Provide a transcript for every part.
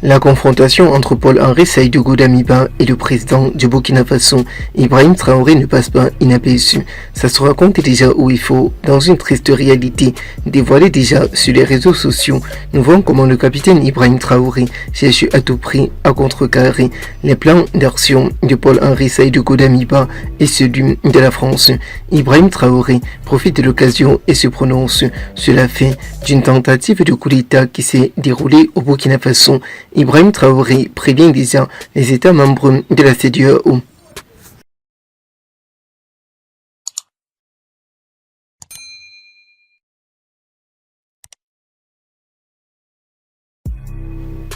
La confrontation entre Paul-Henri Sédhiou Damiba et le président du Burkina Faso, Ibrahim Traoré, ne passe pas inaperçu. Ça se raconte déjà où il faut, dans une triste réalité dévoilée déjà sur les réseaux sociaux. Nous voyons comment le capitaine Ibrahim Traoré cherche à tout prix à contrecarrer les plans d'action de Paul-Henri Sédhiou Damiba et ceux de la France. Ibrahim Traoré profite de l'occasion et se prononce sur la fin d'une tentative de coup d'État qui s'est déroulée au Burkina Faso. Ibrahim Traoré prévient déjà les États membres de la CEDEAO.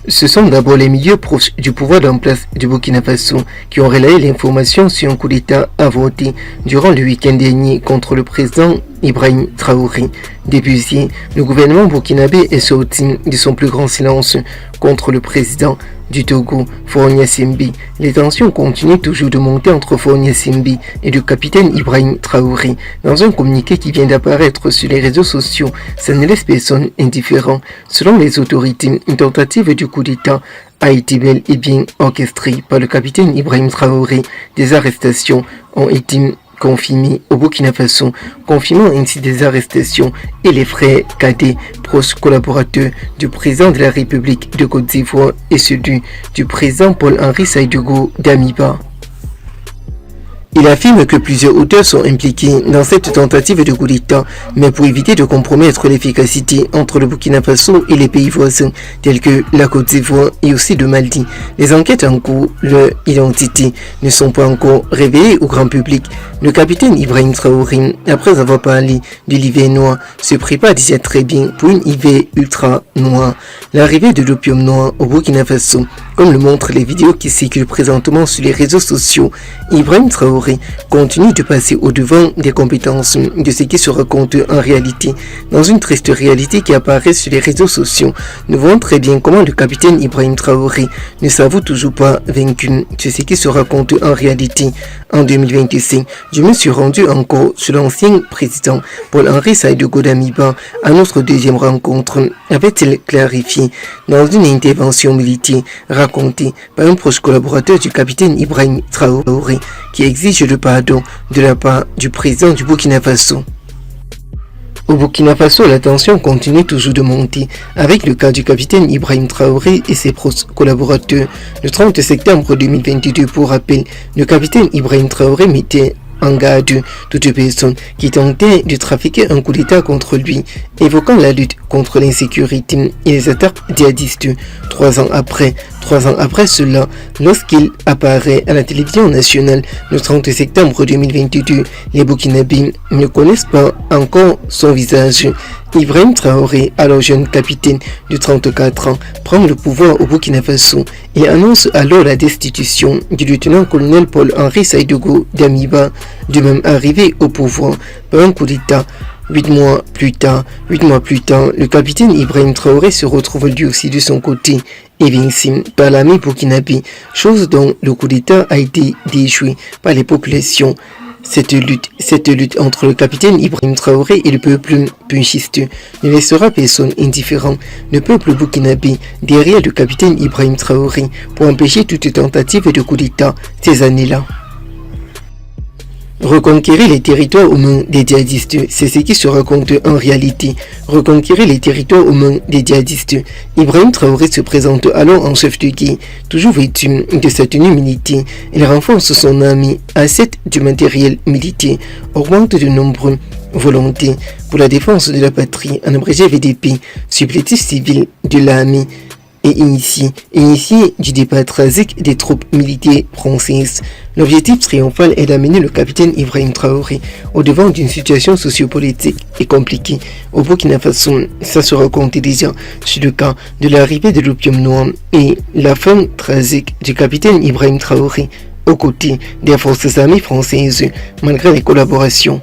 Ce sont d'abord les milieux proches du pouvoir en place du Burkina Faso qui ont relayé l'information sur un coup d'État avorté durant le week-end dernier contre le président Ibrahim Traoré. Depuis, le gouvernement burkinabé est sorti de son plus grand silence contre le président du Togo, Faure Gnassingbé. Les tensions continuent toujours de monter entre Faure Gnassingbé et le capitaine Ibrahim Traoré. Dans un communiqué qui vient d'apparaître sur les réseaux sociaux, ça ne laisse personne indifférent. Selon les autorités, une tentative de coup d'État a été bel et bien orchestrée par le capitaine Ibrahim Traoré. Des arrestations ont été confirmé au Burkina Faso, confirmant ainsi des arrestations et les frères cadets, proches collaborateurs du président de la République de Côte d'Ivoire et ceux du président Paul-Henri Sédhiou Damiba. Il affirme que plusieurs auteurs sont impliqués dans cette tentative de coup d'État, mais pour éviter de compromettre l'efficacité entre le Burkina Faso et les pays voisins, tels que la Côte d'Ivoire et aussi le Mali. Les enquêtes en cours, leur identité, ne sont pas encore révélées au grand public. Le capitaine Ibrahim Traoré, après avoir parlé de l'hiver noir, se prépare déjà très bien pour une hiver ultra noire. L'arrivée de l'opium noir au Burkina Faso, comme le montrent les vidéos qui circulent présentement sur les réseaux sociaux, Ibrahim Traoré continue de passer au-devant des compétences de ce qui se raconte en réalité. Dans une triste réalité qui apparaît sur les réseaux sociaux, nous voyons très bien comment le capitaine Ibrahim Traoré ne s'avoue toujours pas vaincu sur ce qui se raconte en réalité. En 2025, je me suis rendu encore sur l'ancien président Paul-Henri Sédhiou Damiba à notre deuxième rencontre, avait-il clarifié dans une intervention militaire racontée par un proche collaborateur du capitaine Ibrahim Traoré qui exige le pardon de la part du président du Burkina Faso. Au Burkina Faso, la tension continue toujours de monter avec le cas du capitaine Ibrahim Traoré et ses proches collaborateurs. Le 30 septembre 2022, pour rappel, le capitaine Ibrahim Traoré mettait en garde toute personne qui tentait de trafiquer un coup d'État contre lui, évoquant la lutte contre l'insécurité et les attaques djihadistes. 3 ans après cela, lorsqu'il apparaît à la télévision nationale le 30 septembre 2022, les Burkinabés ne connaissent pas encore son visage. Ibrahim Traoré, alors jeune capitaine de 34 ans, prend le pouvoir au Burkina Faso et annonce alors la destitution du lieutenant-colonel Paul-Henri Sédhiou Damiba, de même arrivé au pouvoir par un coup d'État. 8 mois plus tard, le capitaine Ibrahim Traoré se retrouve lui aussi de son côté évincé par l'armée burkinabé, chose dont le coup d'État a été déjoué par les populations. Cette lutte entre le capitaine Ibrahim Traoré et le peuple punchiste ne laissera personne indifférent. Le peuple burkinabé derrière le capitaine Ibrahim Traoré pour empêcher toute tentative de coup d'État ces années-là. Reconquérir les territoires aux mains des djihadistes, c'est ce qui se raconte en réalité. Reconquérir les territoires aux mains des djihadistes. Ibrahim Traoré se présente alors en chef de guerre, toujours vêtu de sa tenue militaire. Il renforce son armée, achète du matériel militaire, augmente de nombreux volontés pour la défense de la patrie, en abrégé VDP, supplétif civil de l'armée, et initié du départ tragique des troupes militaires françaises. L'objectif triomphal est d'amener le capitaine Ibrahim Traoré au devant d'une situation sociopolitique et compliquée. Au Burkina Faso, ça se raconte déjà sur le cas de l'arrivée de l'opium noir et la fin tragique du capitaine Ibrahim Traoré aux côtés des forces armées françaises malgré les collaborations.